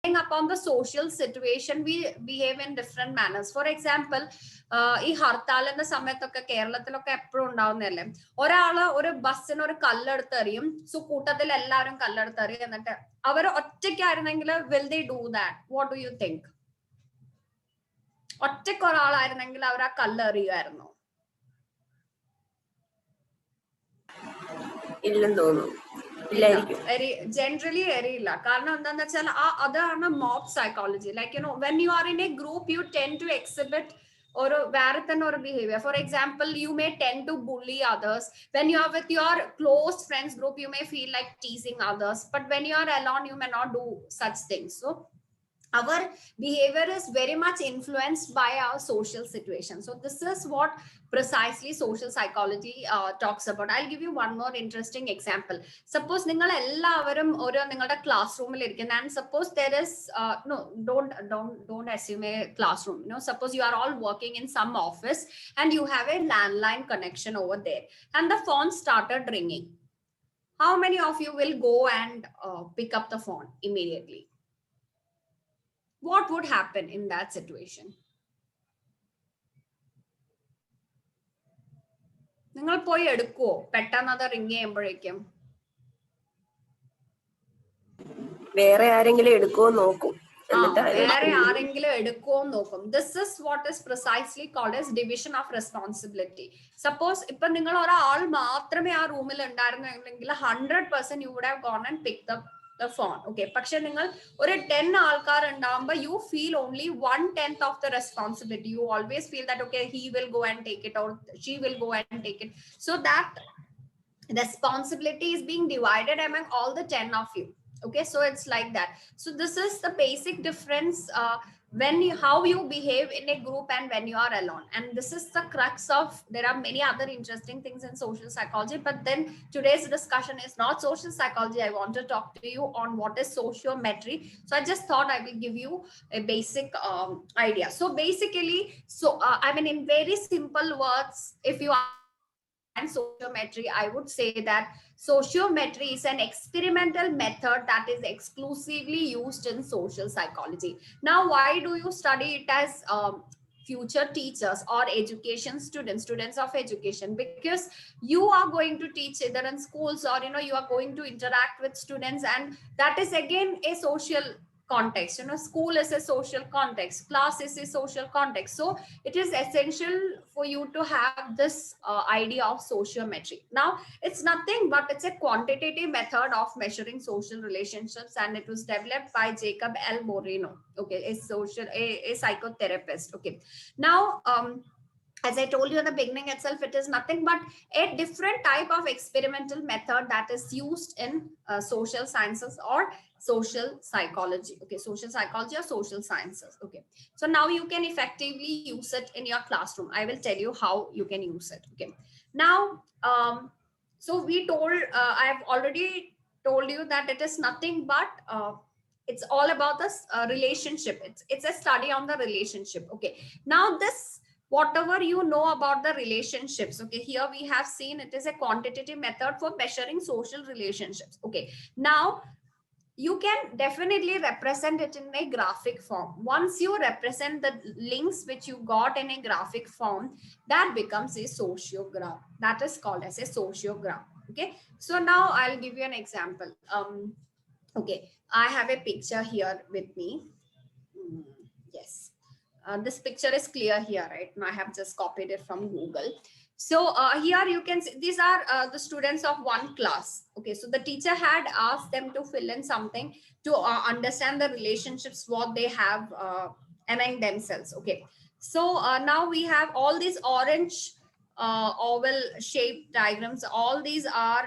upon the social situation, we behave in different manners. For example, ഈ ഹർത്താലിന്റെ സമയത്തൊക്കെ കേരളത്തിലൊക്കെ എപ്പോഴും ഉണ്ടാവുന്നതല്ലേ, ഒരാള് ഒരു ബസ്സിന് ഒരു കല്ലെടുത്തെറിയും, സോ കൂട്ടത്തിൽ എല്ലാവരും കല്ലെടുത്തെറിയും, എന്നിട്ട് അവർ ഒറ്റയ്ക്കായിരുന്നെങ്കിൽ will they do that? What do you think? ഒറ്റയ്ക്ക് ഒരാളായിരുന്നെങ്കിൽ അവർ ആ കല്ലെറിയുമായിരുന്നു? ഇല്ലെന്ന് തോന്നുന്നു. Generally അറിയില്ല. കാരണം എന്താന്ന് വെച്ചാൽ അതാണ് mob psychology. Like you know, when you are in a group you tend to exhibit or വേറെ തന്നെ ഒരു behavior. For example, you may tend to bully others. When you are with your close friends group, you may feel like teasing others, but when you are alone, you may not do such things. So our behavior is very much influenced by our social situation. So this is what precisely social psychology talks about. I'll give you one more interesting example. Suppose ningal ellavarum oru ningalde classroom il irikkunna, and suppose there is no, don't assume a classroom, you know, suppose you are all working in some office and you have a landline connection over there and the phone started ringing. How many of you will go and pick up the phone immediately? What would happen in that situation? നിങ്ങൾ പോയി എടുക്കുവോ പെട്ടെന്ന് അത് ring ചെയ്യുമ്പോഴേക്കും? വേറെ ആരെങ്കിലും എടുക്കുവോ നോക്കും. വേറെ ആരെങ്കിലും എടുക്കുവോ നോക്കും. This is what is precisely called as division of responsibility. Suppose ഇപ്പൊ നിങ്ങൾ ഒരാൾ മാത്രമേ ആ റൂമിൽ ഉണ്ടായിരുന്നെങ്കിൽ 100% you would have gone and picked up the phone. Okay, പക്ഷെ നിങ്ങൾ ഒരു 10 ആൾക്കാർ ഉണ്ടാവുമ്പോൾ you feel only 1/10 of the responsibility. You always feel that okay, he will go and take it or she will go and take it. So that responsibility is being divided among all the 10 of you. Okay, so it's like that. So this is the basic difference when you, how you behave in a group and when you are alone. And this is the crux of, there are many other interesting things in social psychology, but then today's discussion is not social psychology. I want to talk to you on what is sociometry. So I just thought I will give you a basic idea. So basically, I mean, in very simple words, if you and sociometry, I would say that sociometry is an experimental method that is exclusively used in social psychology. Now, why do you study it as future teachers or education students of education? Because you are going to teach either in schools or, you know, you are going to interact with students, and that is again a social context. You know, school is a social context, class is a social context. So it is essential for you to have this idea of sociometry. Now, it's nothing but it's a quantitative method of measuring social relationships, and it was developed by Jacob L. Moreno, okay, a psychotherapist. Okay, now as I told you in the beginning itself, it is nothing but a different type of experimental method that is used in social sciences or social psychology. Okay, social psychology or social sciences. Okay, so now you can effectively use it in your classroom. I will tell you how you can use it. Okay, now so we told I have already told you that it is nothing but it's all about this relationship. It's a study on the relationship. Okay, now this, whatever you know about the relationships, okay, here we have seen it is a quantitative method for measuring social relationships. Okay, now you can definitely represent it in a graphic form. Once you represent the links which you got in a graphic form, that becomes a sociogram. That is called as a sociogram. Okay, so now I'll give you an example. Okay, I have a picture here with me. Yes, this picture is clear here, right? I have just copied it from Google. So here you can see these are the students of one class. Okay, so the teacher had asked them to fill in something to understand the relationships what they have among themselves. Okay, so now we have all these orange oval shaped diagrams. All these are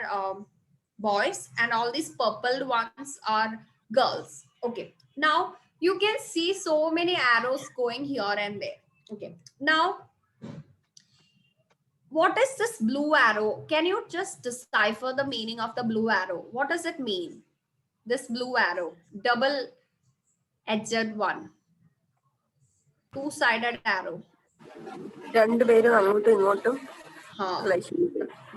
boys and all these purple ones are girls. Okay, now you can see so many arrows going here and there. Okay, now what is this blue arrow? Can you just decipher the meaning of the blue arrow? What does it mean? This blue arrow, double edged one, two-sided arrow. രണ്ടുപേരും അങ്ങോട്ടും ഇങ്ങോട്ടും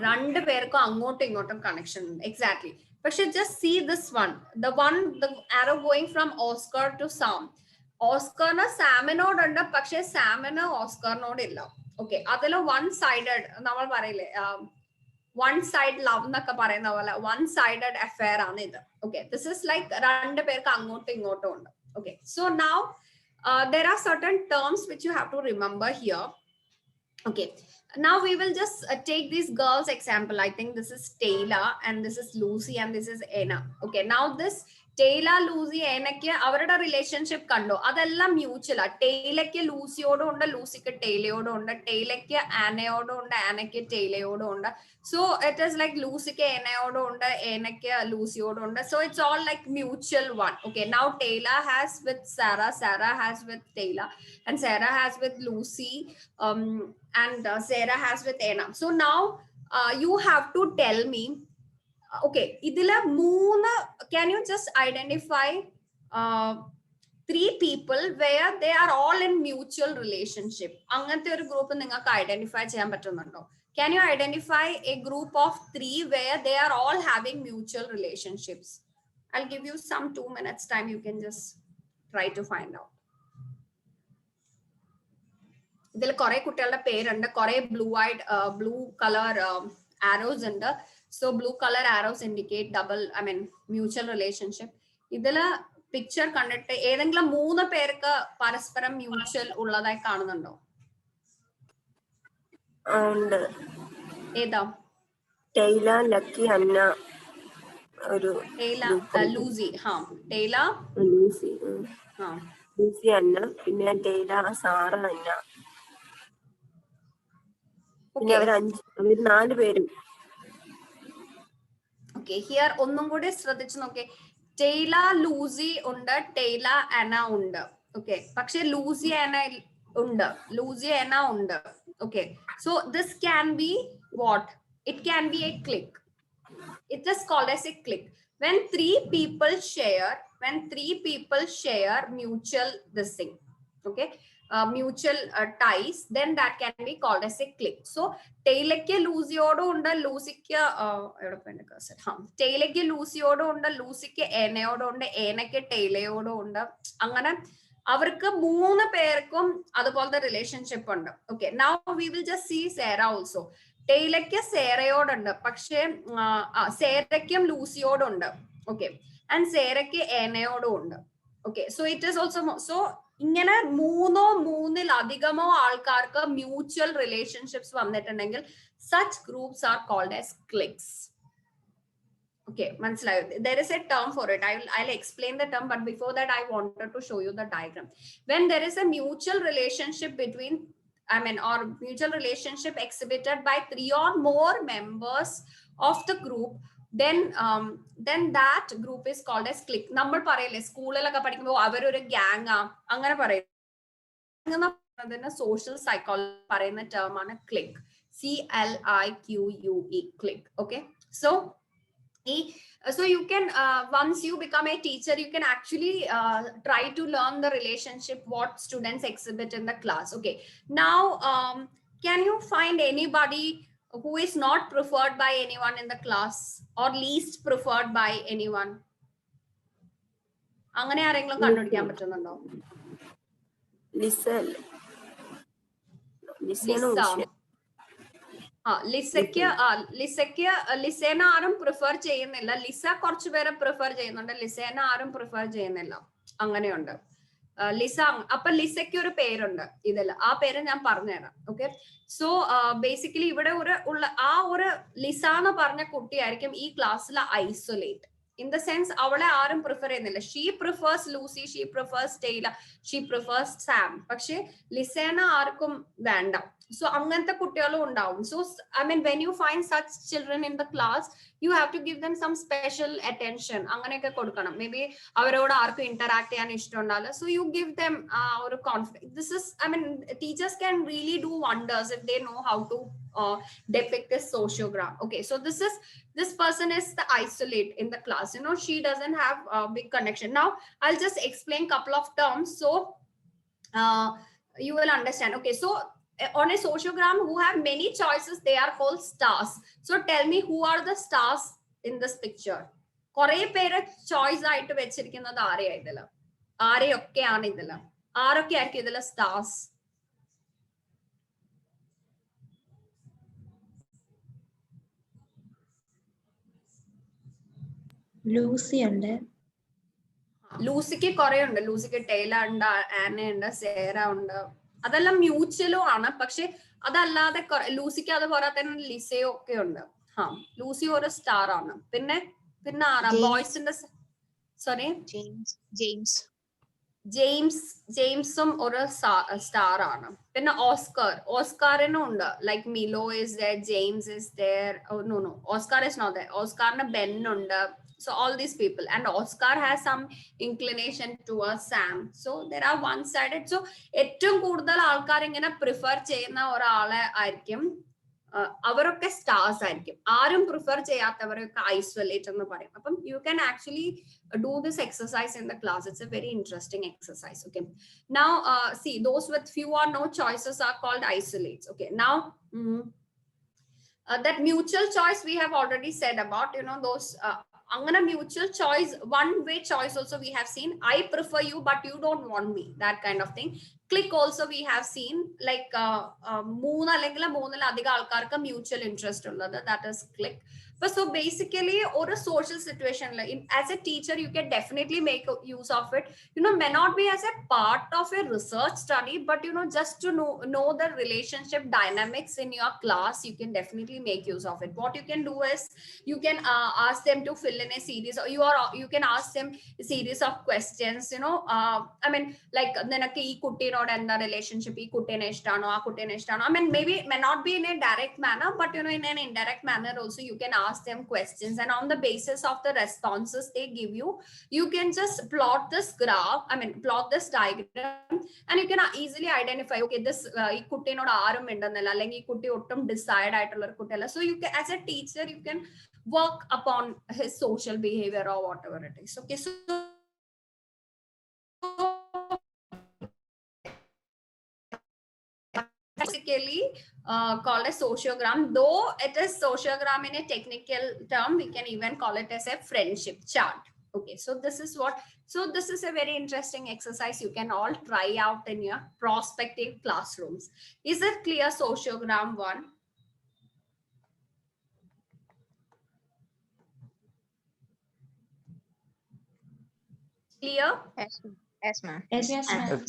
രണ്ടുപേർക്കും അങ്ങോട്ടും ഇങ്ങോട്ടും connection. Exactly. പക്ഷെ just see this one, the arrow going from Oscar to Sam. ഓസ്കറിന് സാമിനോടുണ്ട്, പക്ഷെ സാമിന് ഓസ്കറിനോട് ഇല്ല. Okay, അതിൽ വൺ സൈഡഡ് നമ്മൾ പറയില്ലേ, വൺ സൈഡ് ലവ് എന്നൊക്കെ പറയുന്ന പോലെ വൺ സൈഡഡ് അഫെയർ ആണ് ഇത്. ഓക്കെ, ദിസ് ഇസ് ലൈക്ക് രണ്ട് പേർക്ക് അങ്ങോട്ടും ഇങ്ങോട്ടും ഉണ്ട്. Okay, so now there are certain terms which you have to remember here. Okay, now we will just take these girls example. I think this is Taylor and this is Lucy and this is Anna. Okay, now this Taylor, Lucy, Anna അവരുടെ relationship കണ്ടോ, അതെല്ലാം mutual ആ. ടേലയ്ക്ക് ലൂസിയോടും ഉണ്ട്, ലൂസിക്ക് ടേലയോടും ഉണ്ട്, ടേലയ്ക്ക് ആനയോടും ഉണ്ട്, ആനയ്ക്ക് ടേലയോടും ഉണ്ട്. So it is like ലൂസിക്ക് ഏനയോടും ഉണ്ട്, ഏനയ്ക്ക് ലൂസിയോടും ഉണ്ട്. So it's all like mutual one. Okay, now Taylor has with Sarah, Sarah has with Taylor, and Sarah has with Lucy, and Sarah has with Anna. So now you have to tell me, okay, idila moona, can you just identify 3 people where they are all in mutual relationship? Angante oru group ningalku identify cheyan pattunundo? Can you identify a group of 3 where they are all having mutual relationships? I'll give you some 2 minutes time, you can just try to find out. ഇതിൽ കുറെ കുട്ടികളുടെ പേരുണ്ട്, കുറെ blue colour arrows ഉണ്ട്. So blue colour arrows indicate mutual relationship. ഇതില് picture കണ്ടിട്ട് ഏതെങ്കിലും 3 പേർക്ക് പരസ്പരം മ്യൂച്വൽ ഉള്ളതായി കാണുന്നുണ്ടോ? ഏതാ? ടൈല, ലക്കി, അന്ന, ഒരു ലൂസി. ടൈല, ലൂസി, ലൂസി, അന്ന, പിന്നെ ടൈല, സാറ, അന്ന. പിന്നെ അവർ 4 പേരും. ഓക്കെ, ഹിയർ ഒന്നും കൂടി ശ്രദ്ധിച്ചു നോക്കേ. ടൈല, ലൂസി ഉണ്ട്, ടൈല, അന ഉണ്ട്. ഓക്കെ, പക്ഷെ ലൂസി അന ഉണ്ട്, ലൂസി അന ഉണ്ട്. Okay, so this can be what? It can be a clique. It is called as a clique. When 3 people share mutual this thing, okay, mutual ties, then that can be called as a clique. So Taylorക്ക് ലൂസിയോടും ഉണ്ട്, ലൂസിക്ക് ടൈലയ്ക്ക് ലൂസിയോടും ഉണ്ട്, ലൂസിക്ക് ഏനയോടും ഉണ്ട്, ഏനയ്ക്ക് ടൈലയോടും ഉണ്ട്. അങ്ങനെ അവർക്ക് 3 പേർക്കും അതുപോലത്തെ relationship ഉണ്ട്. Okay, now we will just see Sera also. ടൈലയ്ക്ക് സേറയോടുണ്ട്, പക്ഷെ സേറയ്ക്കും ലൂസിയോടുണ്ട്. ഓക്കെ, ആൻഡ് സേറയ്ക്ക് ഏനയോടും ഉണ്ട്. Okay, so it is also. So ഇങ്ങനെ 3-3-ലധികമോ ആൾക്കാർക്ക് മ്യൂച്വൽ റിലേഷൻഷിപ്സ് വന്നിട്ടുണ്ടെങ്കിൽ such groups are called as cliques. Okay, മനസ്സിലായോ? There is a term for it. I'll explain the term, but before that I wanted to show you the diagram. When there is a mutual relationship between or mutual relationship exhibited by 3 or more members of the group, then that group is called as clique. നമ്മൾ പറയില്ലേ സ്കൂളിലൊക്കെ പഠിക്കുമ്പോൾ അവരൊരു gang ആ, അങ്ങനെ പറയുന്നത് social psychology പറയുന്ന term ആണ് click. CLIQUE, clique. Okay, so you can once you become a teacher, you can actually try to learn the relationship what students exhibit in the class. Okay, now can you find anybody who is not preferred by anyone in the class or least preferred by anyone? അങ്ങനെ ആരെങ്കിലും കണ്ടുപിടിക്കാൻ പറ്റുന്നുണ്ടോ? ലിസേന ആരും prefer ചെയ്യുന്നില്ല. Lisa കുറച്ചു പേരെ prefer ചെയ്യുന്നുണ്ട്, ലിസേന ആരും പ്രിഫർ ചെയ്യുന്നില്ല. അങ്ങനെയുണ്ട്. ലിസ, അപ്പൊ ലിസയ്ക്ക് ഒരു പേരുണ്ട് ഇതിൽ, ആ പേര് ഞാൻ പറഞ്ഞുതരാം. ഓക്കെ, സോ ബേസിക്കലി ഇവിടെ ആ ഒരു ലിസ എന്ന് പറഞ്ഞ കുട്ടിയായിരിക്കും ഈ ക്ലാസ്സിലെ ഐസൊലേറ്റ്. in the sense അവളെ ആരും പ്രിഫർ ചെയ്യുന്നില്ല. She prefers Lucy, she prefers Tyler, she prefers Sam. പക്ഷെ ലിസേന ആർക്കും വേണ്ട. സോ അങ്ങനത്തെ കുട്ടികളും ഉണ്ടാവും. So when you find such children in the class, you have to give them some special attention. അങ്ങനെയൊക്കെ കൊടുക്കണം. മേ ബി അവരോട് ആർക്കും ഇന്ററാക്ട് ചെയ്യാൻ ഇഷ്ടമുണ്ടാവില്ല. So you give them ഒരു confidence. This is teachers can really do wonders if they know how to depict this sociogram. Okay, so this person is the isolate in the class. She doesn't have a big connection. Now I'll just explain couple of terms so you will understand. Okay, so on a sociogram who have many choices, they are called stars. So tell me, who are the stars in this picture? കുറെ പേര് choice ആയിട്ട് വെച്ചിരിക്കുന്നത് ആരെയാ ഇതില്? ആരെയൊക്കെയാണ് ഇതില്? ആരൊക്കെ ആയിരിക്കും ഇതില് സ്റ്റാർസ്? ലൂസി ഉണ്ട്. ലൂസിക്ക് കുറെ ഉണ്ട്. ലൂസിക്ക് ടൈല ഉണ്ട്, ആന ഉണ്ട്, സേറ ഉണ്ട്. അതെല്ലാം മ്യൂച്വലും ആണ്. പക്ഷെ അതല്ലാതെ ലൂസിക്ക് അത് പോലെ തന്നെ ലിസയോ ഒക്കെ ഉണ്ട്. ലൂസി ഒരു സ്റ്റാർ ആണ്. പിന്നെ ആരാ ബോയ്സിന്റെ? സോറി, ജെയിംസും ഒരു സ്റ്റാർ ആണ്. പിന്നെ ഓസ്കാറിനും ഉണ്ട്. Like Milo is there, James is there. No Oscar is not there. ഓസ്കാറിന് ബെൻ ഉണ്ട്. So all these people, and Oscar has some inclination towards Sam, so there are one-sided. So ഏറ്റവും കൂടുതൽ ആൾക്കാർ ഇങ്ങനെ പ്രിഫർ ചെയ്യുന്ന ഒരാളെ ആയിരിക്കും, അവരൊക്കെ സ്റ്റാർസ് ആയിരിക്കും. ആരും പ്രിഫർ ചെയ്യാത്തവരൊക്കെ ഐസൊലേറ്റ് എന്ന് പറയും. അപ്പം you can actually do this exercise in the class. It's a very interesting exercise. Okay, now see, those with few or no choices are called isolates. Okay, now that mutual choice we have already said about, you know, those angana mutual choice, one way choice also we have seen. I prefer you but you don't want me, that kind of thing. Click also we have seen, like moona allengila moonil adhiga aalkarku mutual interest ulladu, that is click. But so basically, or a social situation, like as a teacher you can definitely make use of it, you know, may not be as a part of a research study, but you know, just to know the relationship dynamics in your class, you can definitely make use of it. What you can do is you can ask them to fill in a series, or you can ask them a series of questions, you know. I mean, like nenakku ee kuttinodu endha relationship, ee kuttine ishtano, aa kuttine ishtano. I mean, maybe may not be in a direct manner, but you know, in an indirect manner also you can ask them questions, and on the basis of the responses they give you, you can just plot this graph, I mean plot this diagram, and you can easily identify, okay, this ee kuttinodu aarum indannalla, allengi ee kutti ottum decide aayittulla oru kuttiyalla. So you can, as a teacher, you can work upon his social behavior or whatever it is. Okay, so basically called a sociogram. Though it is sociogram in a technical term, we can even call it as a friendship chart. Okay, so this is what, so this is a very interesting exercise you can all try out in your prospective classrooms. Is it clear, sociogram 1? Clear? Yes, ma'am. Yes, ma'am. Yes,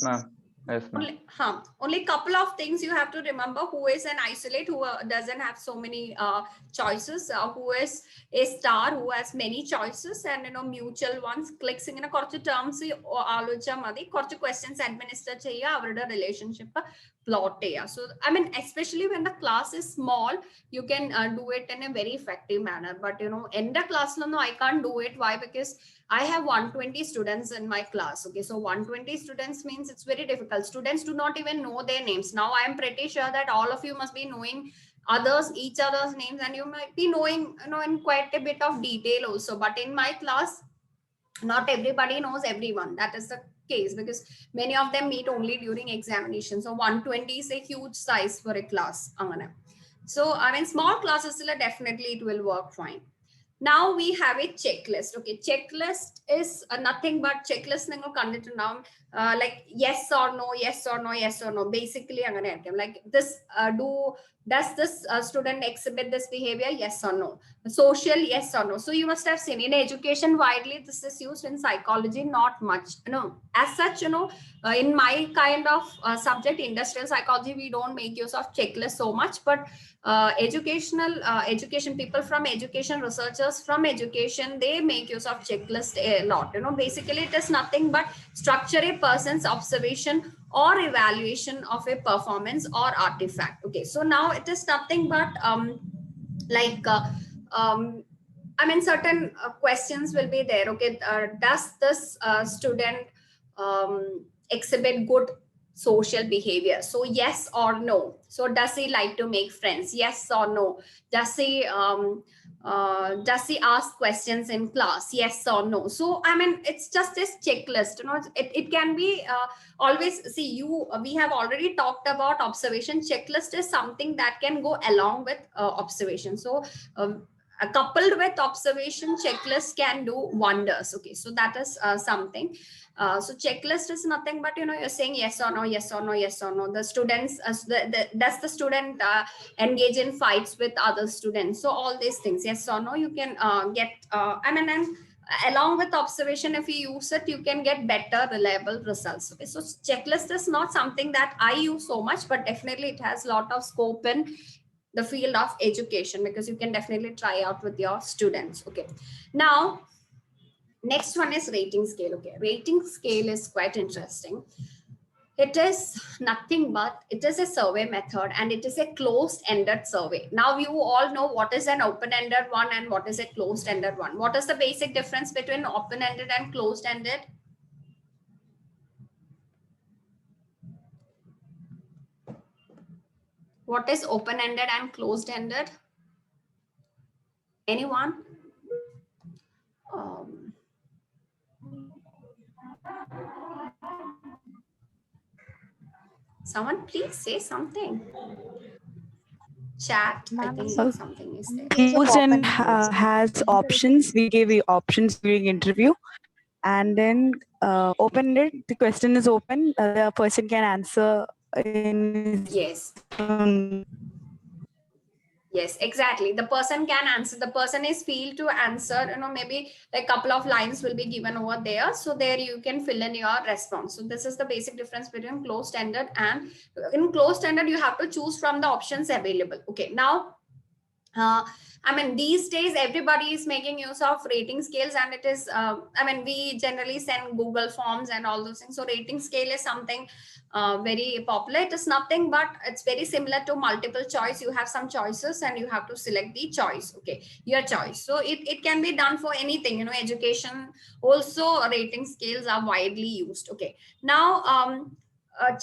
ma'am. Yes, ma'am. Only couple of things you have to remember: who is an isolate, who doesn't have so many choices, who is a star, who has many choices, and you know, mutual ones. Clicks ingane korchu terms aalocha madi, korchu questions administer cheya, avarude relationship plot cheya. So I mean, especially when the class is small, you can do it in a very effective manner. But you know, in the class no, I can't do it. Why? Because I have 120 students in my class. Okay, so 120 students means it's very difficult. Students do not even know their names. Now I am pretty sure that all of you must be knowing each other's names, and you might be knowing, you know, in quite a bit of detail also. But in my class, not everybody knows everyone. That is the case because many of them meet only during examination. So 120 is a huge size for a class. So I mean, small classes definitely it will work fine. Now we have a checklist. Okay, checklist is nothing but checklist ningal kandittundavam, like yes or no, yes or no, yes or no. Basically angane irukkum, like this does this student exhibit this behavior, yes or no. Social, yes or no. So you must have seen in education widely this is used, in psychology not much, you know, as such, you know. In my kind of subject, industrial psychology, we don't make use of checklist so much, but education people from education, researchers from education, they make use of checklist a lot. You know, basically it is nothing but structure a person's observation or evaluation of a performance or artifact. Okay, so now it is nothing but I mean, certain questions will be there. Okay, does this student exhibit good social behavior? So yes or no. So does he like to make friends? Yes or no. Does he ask questions in class? Yes or no. So I mean, it's just this checklist, you know. It can be always, see, we have already talked about observation. Checklist is something that can go along with observation. So coupled with observation, checklist can do wonders. Okay, so that is something. So checklist is nothing but, you're saying yes or no, yes or no, yes or no. The students, does the student engage in fights with other students? So all these things, yes or no, you can get, and along with observation, if you use it, you can get better, reliable results. Okay, so checklist is not something that I use so much, but definitely it has a lot of scope in the field of education, because you can definitely try out with your students. Okay, now next one is rating scale. Okay, rating scale is quite interesting. It is nothing but it is a survey method, and it is a closed-ended survey. Now you all know what is an open-ended one and what is a closed-ended one. What is the basic difference between open-ended and closed-ended? What is open-ended and closed-ended? Anyone? Someone please say something. Chat, I think something is there. Closed and has options. We give you options during interview, and then open-ended, the question is open. The person can answer in Yes. Yes, exactly. The person can answer. The person is feel to answer, maybe a couple of lines will be given over there. So there you can fill in your response. So this is the basic difference between closed-ended and in closed-ended, you have to choose from the options available. Okay, now, these days everybody is making use of rating scales, and it is, we generally send Google Forms and all those things. So rating scale is something very popular. It is nothing but it's very similar to multiple choice. You have some choices and you have to select the choice. Okay, your choice. So it can be done for anything, education. Also, rating scales are widely used. Okay, now,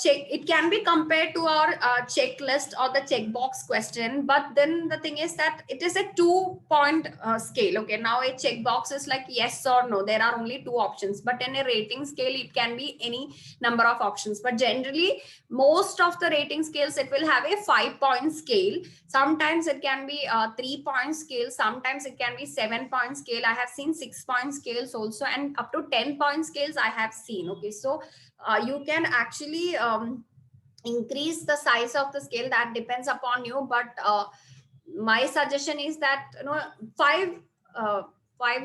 it can be compared to our checklist or the checkbox question, but then the thing is that it is a 2-point scale. Okay, now a checkbox is like yes or no, there are only 2 options, but in a rating scale it can be any number of options. But generally most of the rating scales, it will have a 5-point scale. Sometimes it can be a 3-point scale, sometimes it can be 7-point scale. I have seen 6-point scales also, and up to 10-point scales I have seen. Okay, so you can actually increase the size of the scale. That depends upon you, but my suggestion is that 5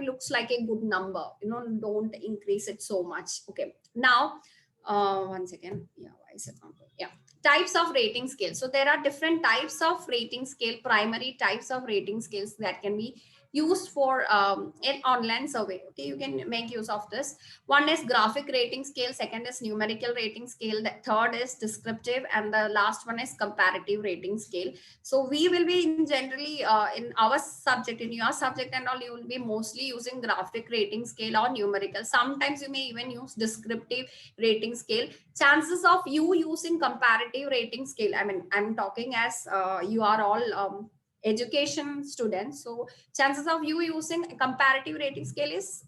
looks like a good number. Don't increase it so much. Okay, now one second. Yeah, why is it not good? Yeah, types of rating scale. So there are different types of rating scale, primary types of rating scales that can be used for an online survey. Okay, you can make use of this. One is graphic rating scale, second is numerical rating scale, the third is descriptive, and the last one is comparative rating scale. So we will be generally in our subject, in your subject and all, you will be mostly using graphic rating scale or numerical. Sometimes you may even use descriptive rating scale. Chances of you using comparative rating scale, I'm talking as you are all education students, so chances of you using a comparative rating scale is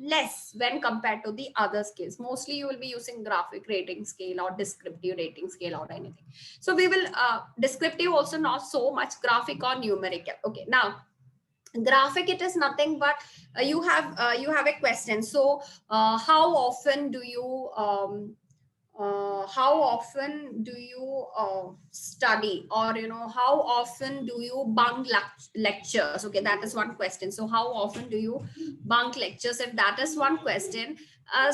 less when compared to the other scales. Mostly you will be using graphic rating scale or descriptive rating scale or anything. So we will descriptive also, not so much graphic or numerical. Okay, now graphic, it is nothing but you have a question. So how often do you study, or how often do you bunk lectures? Okay, that is one question. So how often do you bunk lectures, if that is one question?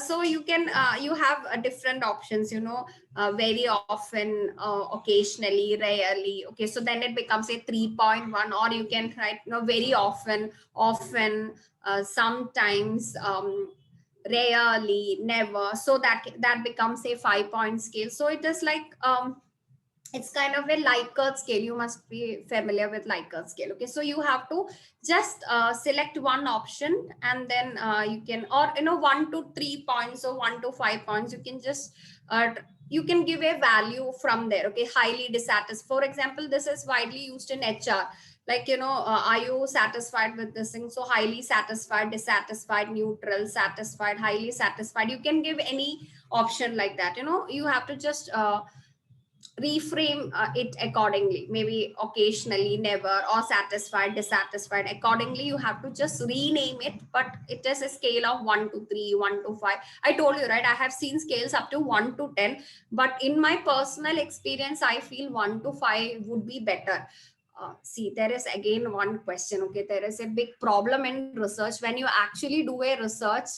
So you can you have different options, very often, occasionally, rarely. Okay, so then it becomes a 3.1, or you can write very often, sometimes, rarely, never. So that becomes a 5-point scale. So it is like it's kind of a Likert scale. You must be familiar with Likert scale. Okay, so you have to just select one option, and then you can, or 1 to 3 points or 1 to 5 points, you can just you can give a value from there. Okay, highly dissatisfied, for example, this is widely used in HR. Like, are you satisfied with this thing? So highly satisfied, dissatisfied, neutral, satisfied, highly satisfied. You can give any option like that. You have to just reframe it accordingly, maybe occasionally, never, or satisfied, dissatisfied. Accordingly, you have to just rename it, but it is a scale of 1 to 3, 1 to 5. I told you, right? I have seen scales up to 1 to 10, but in my personal experience, I feel 1 to 5 would be better. See, there is again one question. Okay, there is a big problem in research. When you actually do a research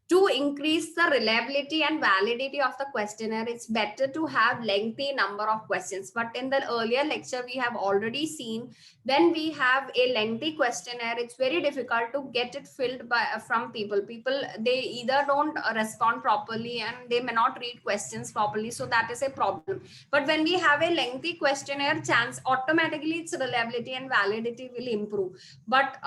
to increase the reliability and validity of the questionnaire, it's better to have lengthy number of questions. But in the earlier lecture, we have already seen when we have a lengthy questionnaire, it's very difficult to get it filled by from people. They either don't respond properly and they may not read questions properly. So that is a problem. But when we have a lengthy questionnaire, chance automatically its reliability and validity will improve. But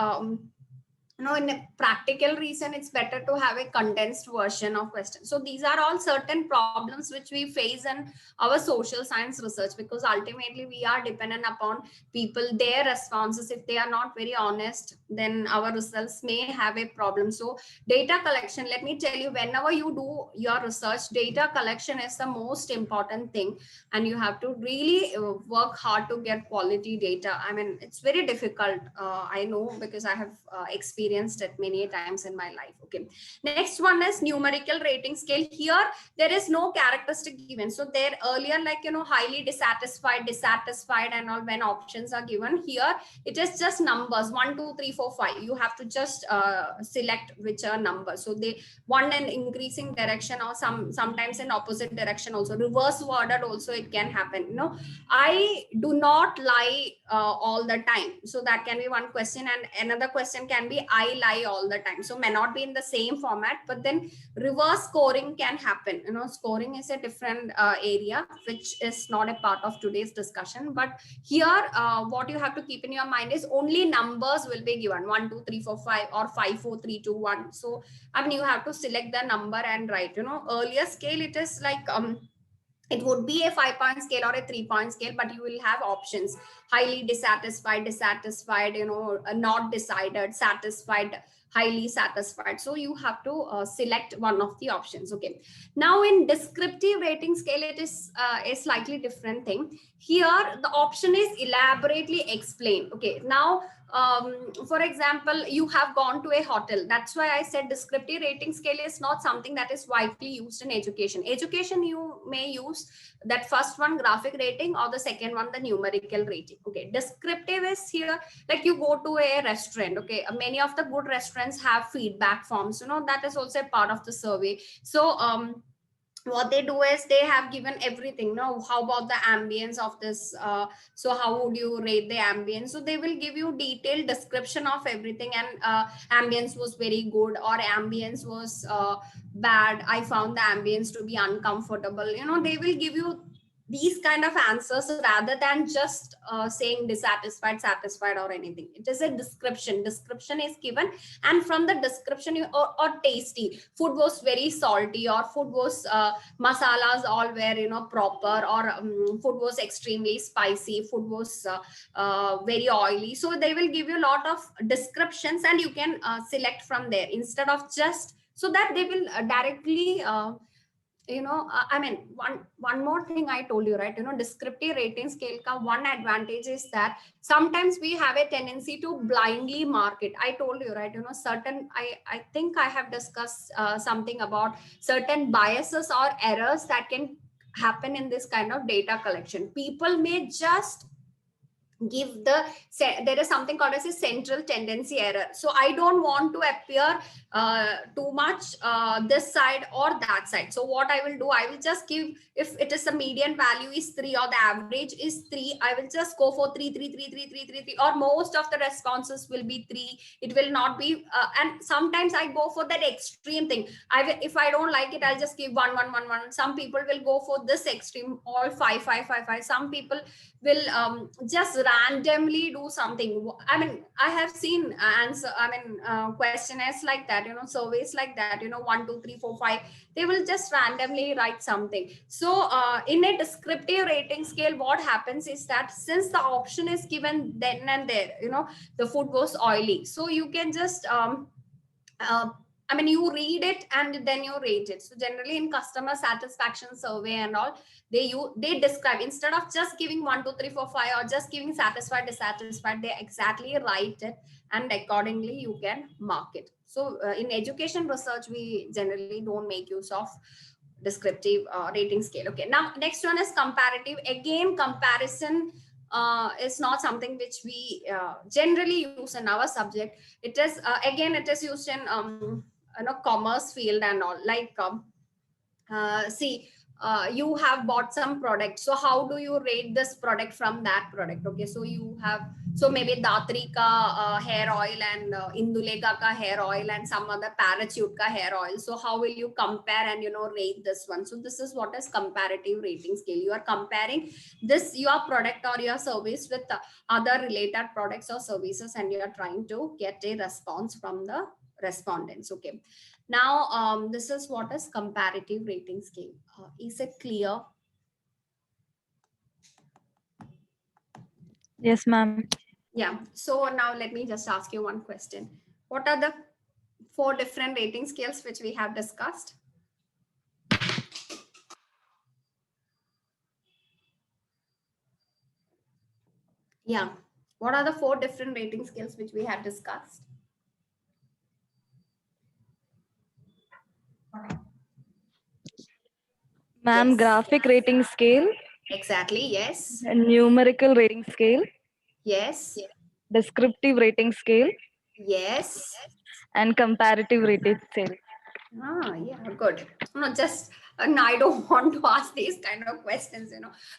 in a practical reason, it's better to have a condensed version of questions. So these are all certain problems which we face in our social science research, because ultimately we are dependent upon people, their responses. If they are not very honest, then our results may have a problem. So data collection, let me tell you, whenever you do your research, data collection is the most important thing, and you have to really work hard to get quality data. I mean, it's very difficult. I know, because I have experienced it many times in my life. Okay, next one is numerical rating scale. Here there is no characteristic given. So there earlier, like, highly dissatisfied and all, when options are given, here it is just numbers 1 2 3 4 5. You have to just select which are numbers. So they one in increasing direction, or sometimes in opposite direction also, reverse worded also it can happen. I do not lie all the time. So that can be one question, and another question can be I lie all the time. So may not be in the same format, but then reverse scoring can happen. Scoring is a different area which is not a part of today's discussion. But here what you have to keep in your mind is only numbers will be given 1 2 3 4 5 or 5 4 3 2 1. So I mean, you have to select the number and write. Earlier scale, it is like it would be a 5-point scale or a 3-point scale, but you will have options: highly dissatisfied, not decided, satisfied, highly satisfied. So you have to select one of the options. Okay, now in descriptive rating scale, it is a slightly different thing. Here the option is elaborately explained. Okay, now for example, you have gone to a hotel. That's why I said descriptive rating scale is not something that is widely used in education. You may use that first one, graphic rating, or the second one, the numerical rating. Okay, descriptive is here, like you go to a restaurant. Okay, many of the good restaurants have feedback forms. That is also a part of the survey. So what they do is they have given everything. How about the ambience of this? So how would you rate the ambience? So they will give you detailed description of everything, and ambience was very good, or ambience was bad. I found the ambience to be uncomfortable. They will give you these kind of answers rather than just saying dissatisfied, satisfied, or anything. It is a description is given, and from the description or tasty, food was very salty, or food was masalas all were proper, or food was extremely spicy, food was very oily. So they will give you a lot of descriptions, and you can select from there instead of just, so that they will directly I mean, one more thing I told you, right? Descriptive rating scale ka one advantage is that sometimes we have a tendency to blindly mark it. I told you, right? Certain, I think I have discussed something about certain biases or errors that can happen in this kind of data collection. People may just give there is something called as a central tendency error. So I don't want to appear too much this side or that side. So what I will do, I will just give, if it is the median value is 3 or the average is 3, I will just go for 3 3 3 3 3 3 3, or most of the responses will be 3. It will not be and sometimes I go for that extreme thing. If I don't like it, I'll just give 1 1 1 1. Some people will go for this extreme, all 5 5 5 5. Some people will just randomly do something. I mean, I have seen questionnaires like that, surveys like that, 1 2 3 4 5. They will just randomly write something. So in a descriptive rating scale, what happens is that since the option is given then and there, the food was oily, so you can just I mean, you read it and then you rate it. So generally in customer satisfaction survey and all, they describe, instead of just giving 1, 2, 3, 4, 5, or just giving satisfied, dissatisfied, they exactly write it, and accordingly you can mark it. So in education research, we generally don't make use of descriptive rating scale. Okay, now next one is comparative. Again, comparison is not something which we generally use in our subject. It is again, it is used in commerce field and all. Like see, you have bought some product, so how do you rate this product from that product? Okay, so you have, so maybe Datri ka hair oil and Indulekha ka hair oil and some other Parachute ka hair oil. So how will you compare and rate this one? So this is what is comparative rating scale. You are comparing this, your product or your service, with other related products or services, and you are trying to get a response from the respondents. Okay, now this is what is comparative rating scale. Is it clear? Yes, ma'am. Yeah. So now let me just ask you one question. What are the 4 different rating scales which we have discussed? Yeah. What are the 4 different rating scales which we have discussed? Ma'am, Yes. graphic rating scale, Exactly. Yes. numerical rating scale, Yes. descriptive rating scale, Yes. and comparative rating scale. Ah, yeah, good. No, just no, I don't want to ask these kind of questions,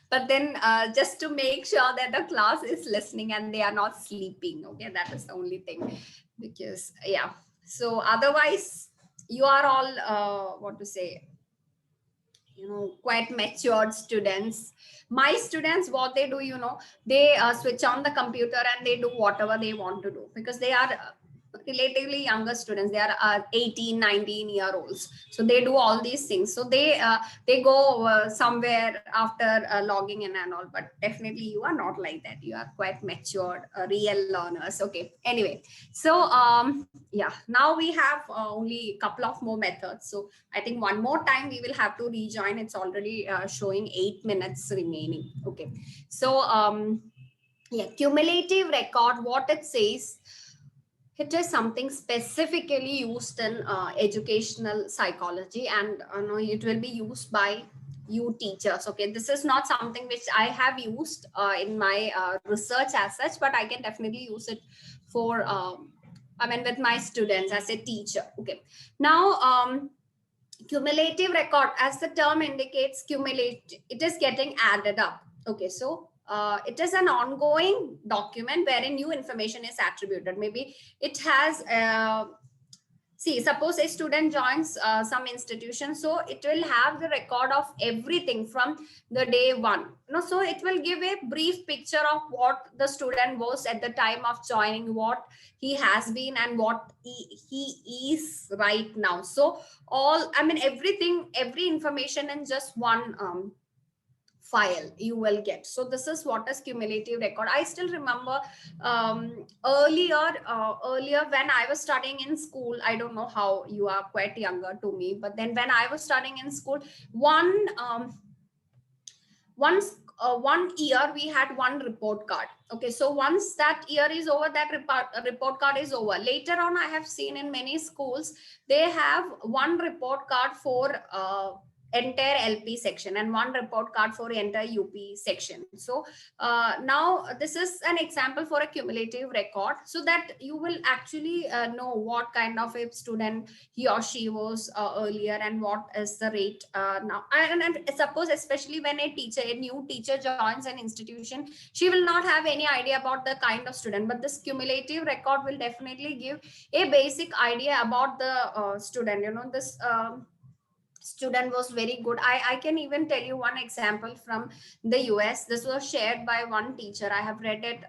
but then just to make sure that the class is listening and they are not sleeping. Okay, that is the only thing. Because yeah, so otherwise you are all what to say, quite matured students. My students, what they do, they switch on the computer and they do whatever they want to do, because they are relatively younger students. They are 18, 19-year-olds, so they do all these things. So they go somewhere after logging in and all. But definitely you are not like that. You are quite matured, real learners. Okay, anyway, so yeah, now we have only a couple of more methods. So I think one more time we will have to rejoin. It's already showing 8 minutes remaining. Okay, so yeah, cumulative record, what it says, it is something specifically used in educational psychology, and it will be used by you teachers. Okay, this is not something which I have used in my research as such, but I can definitely use it for with my students as a teacher. Okay, now cumulative record, as the term indicates, cumulative, it is getting added up. Okay, so it is an ongoing document wherein new information is attributed. Maybe it has see, suppose a student joins some institution, so it will have the record of everything from the day one. So it will give a brief picture of what the student was at the time of joining, what he has been, and what he is right now. So all, everything, every information in just one file you will get. So this is what is cumulative record. I still remember earlier when I was studying in school, I don't know how, you are quite younger to me, but then when I was studying in school, one year we had one report card. Okay, so once that year is over, that report card is over. Later on, I have seen in many schools they have one report card for entire LP section and one report card for entire UP section. So now this is an example for a cumulative record, so that you will actually know what kind of a student he or she was earlier, and what is the rate now. And suppose, especially when a new teacher joins an institution, she will not have any idea about the kind of student, but this cumulative record will definitely give a basic idea about the student. This student was very good. I can even tell you one example from the US. This was shared by one teacher. I have read it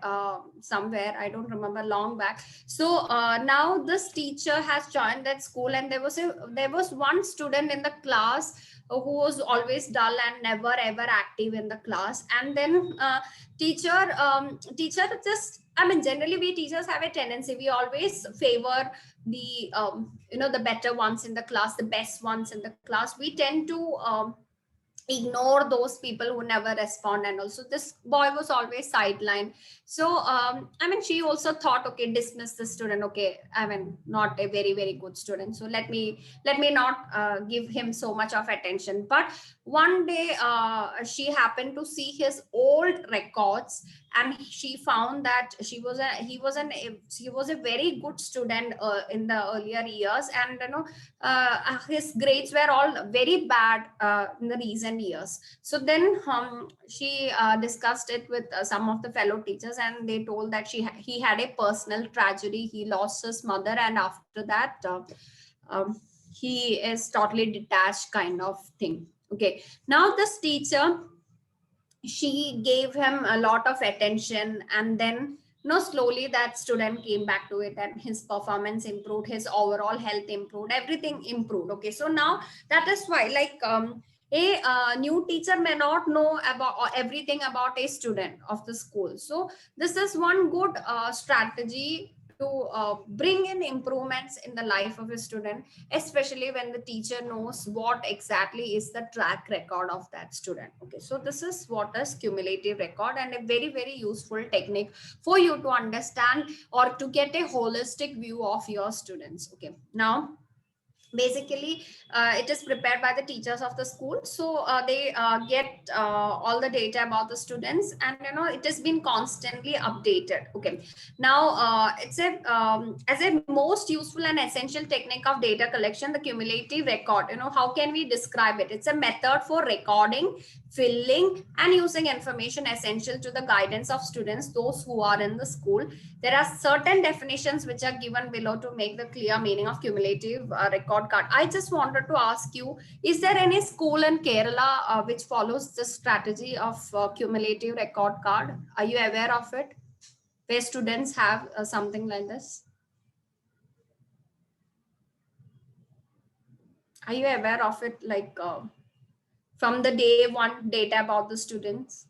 somewhere, I don't remember, long back. So now this teacher has joined that school, and there was one student in the class who was always dull and never ever active in the class. And then teacher just, generally we teachers have a tendency, we always favor the the better ones in the class, the best ones in the class, we tend to ignore those people who never respond. And also this boy was always sidelined. So she also thought, okay, dismiss the student, okay, not a very, very good student, so let me not give him so much of attention. But one day she happened to see his old records, and she found that he was a very good student in the earlier years, and his grades were all very bad in the recent years. So then she discussed it with some of the fellow teachers, and they told that he had a personal tragedy. He lost his mother, and after that he is totally detached kind of thing. Okay, now this teacher, she gave him a lot of attention, and then slowly that student came back to it, and his performance improved, his overall health improved, everything improved. Okay, so now that is why, like, a new teacher may not know about everything about a student of the school. So this is one good strategy to bring in improvements in the life of a student, especially when the teacher knows what exactly is the track record of that student. Okay, so this is what is cumulative record, and a very, very useful technique for you to understand or to get a holistic view of your students. Okay, now basically it is prepared by the teachers of the school, so they get all the data about the students, and it has been constantly updated. Okay, now it's a as a most useful and essential technique of data collection, the cumulative record, how can we describe it? It's a method for recording, filling, and using information essential to the guidance of students, those who are in the school. There are certain definitions which are given below to make the clear meaning of cumulative record card. I just wanted to ask you, is there any school in Kerala which follows this strategy of cumulative record card? Are you aware of it, where students have something like this? Are you aware of it, like from the day one data about the students?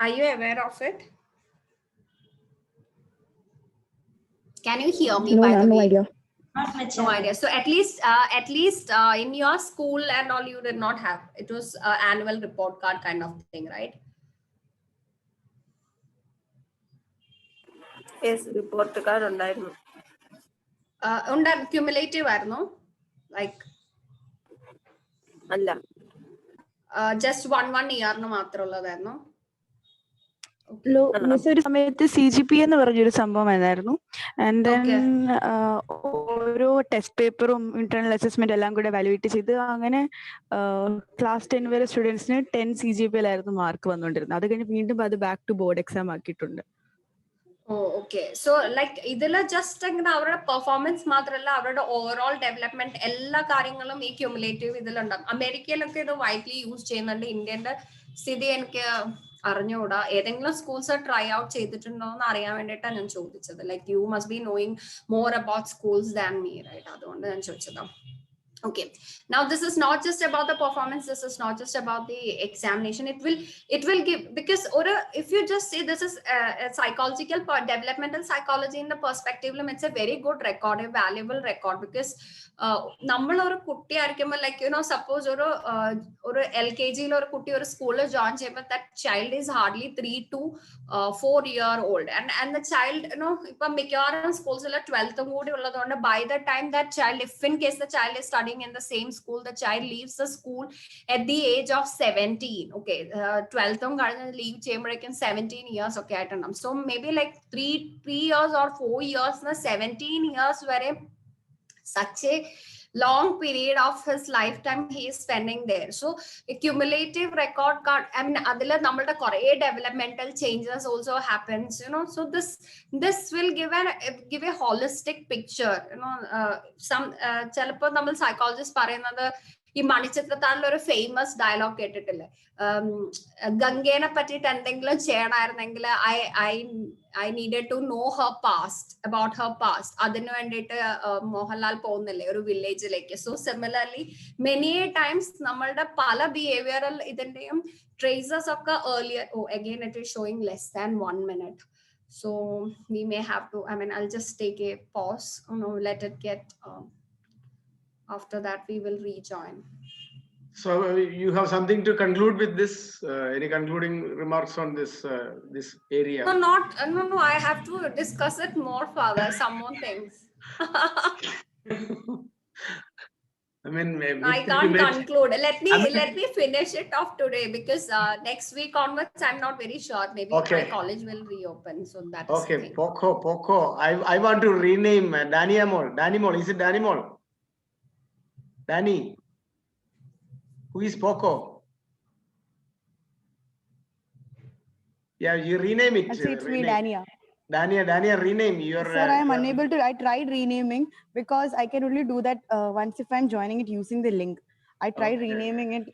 Are you aware of it? Can you hear me? No, by ma'am, the no way? idea. No idea. So at least in your school and all, you did not have. It was annual report card kind of thing, right? Yes, report card ഉണ്ടായിരുന്നു. Cumulative ആയിരുന്നോ? Like അല്ല, just one year മാത്രമുള്ളതായിരുന്നോ? Miss ഒരു സമയത്ത് CGP എന്ന് പറഞ്ഞൊരു സംഭവം ആയിരുന്നു. And then ഓരോ ടെസ്റ്റ് പേപ്പറും ഇന്റേണൽ അസസ്മെന്റ് എല്ലാം കൂടെ വാലുവേറ്റ് ചെയ്ത് അങ്ങനെ ക്ലാസ് 10 വരെ സ്റ്റുഡൻസിന് 10 CGP ആയിരുന്നു മാർക്ക് വന്നുകൊണ്ടിരുന്നത്. അത് കഴിഞ്ഞ് വീണ്ടും അത് ബാക്ക് ടു ബോർഡ് എക്സാം ആക്കിയിട്ടുണ്ട്. Okay, so like ഇതില് ജസ്റ്റ് അങ്ങനെ അവരുടെ പെർഫോമൻസ് മാത്രമല്ല, അവരുടെ ഓവറോൾ ഡെവലപ്മെന്റ് എല്ലാ കാര്യങ്ങളും ഈ ക്യുമുലേറ്റീവ് ഇതിലുണ്ടാകും. അമേരിക്കയിലൊക്കെ ഇത് വൈഡ്ലി യൂസ് ചെയ്യുന്നുണ്ട്. ഇന്ത്യന്റെ സ്ഥിതി എനിക്ക് അറിഞ്ഞുകൂടാ. ഏതെങ്കിലും സ്കൂൾസ് ട്രൈ ഔട്ട് ചെയ്തിട്ടുണ്ടോ എന്ന് അറിയാൻ വേണ്ടിയിട്ടാണ് ഞാൻ ചോദിച്ചത്. Like you must be knowing more about schools than me, right? അതുകൊണ്ട് ഞാൻ ചോദിച്ചതാ. Okay, now this is not just about the performance, this is not just about the examination. It will give, because or if you just say this is a psychological developmental psychology in the perspective, it's a very good record, a valuable record, because നമ്മൾ ഒരു കുട്ടി ആയിരിക്കുമ്പോൾ like suppose ഒരു LKG ഒരു കുട്ടി ഒരു സ്കൂളിൽ join ചെയ്യുമ്പോൾ that child is hardly 3 to 4 year old, and the child ഇപ്പൊ മിക്കവാറും സ്കൂൾസിൽ 12th കൂടി ഉള്ളതുകൊണ്ട് by the time that child, if in case the child is studying in the same school, the child leaves the school at the age of 17. Okay, 12th കഴിഞ്ഞ് leave ചെയ്യുമ്പോഴേക്കും 17 years ഒക്കെ ആയിട്ടുണ്ടാവും. So maybe like 3 years or 4 years, 17 years വരെ such a long period of his lifetime he is spending there. So a cumulative record card, I mean adile nammളുടെ കുറേ developmental changes also happens, so this will give a holistic picture. Some ചിലപ്പോൾ നമ്മൾ psychologists പറയുന്നത് ഈ മണിച്ചിത്രത്താഴിൽ ഒരു famous dialogue കേട്ടിട്ടില്ലേ, ഗംഗേനെ പറ്റിയിട്ട് എന്തെങ്കിലും ചെയ്യണമായിരുന്നെങ്കിൽ I needed to know her past, about her past. അതിനു വേണ്ടിയിട്ട് മോഹൻലാൽ പോകുന്നില്ലേ ഒരു വില്ലേജിലേക്ക്. സോ സിമിലർലി മെനി ടൈംസ് നമ്മളുടെ പല ബിഹേവിയറൽ ഇതിന്റെയും ട്രേസസ് ഒക്കെ earlier. Oh, again it is showing less than 1 minute. So we may have to, I'll just take a pause. Let it get, after that we will rejoin. So you have something to conclude with this? Any concluding remarks on this area? No, I have to discuss it more further, some more things. I can't conclude. Let me finish it off today, because next week onwards I'm not very sure. Maybe my college will reopen, so that's okay. the thing. Poco. I want to rename Danny Amol. Is it Danny Amol? Danny. Who is Poco? Yeah, you rename it. It's me, Dania. Dania, rename your. Sir, I am unable to. I tried renaming because I can only do that once if I'm joining it using the link. I tried renaming it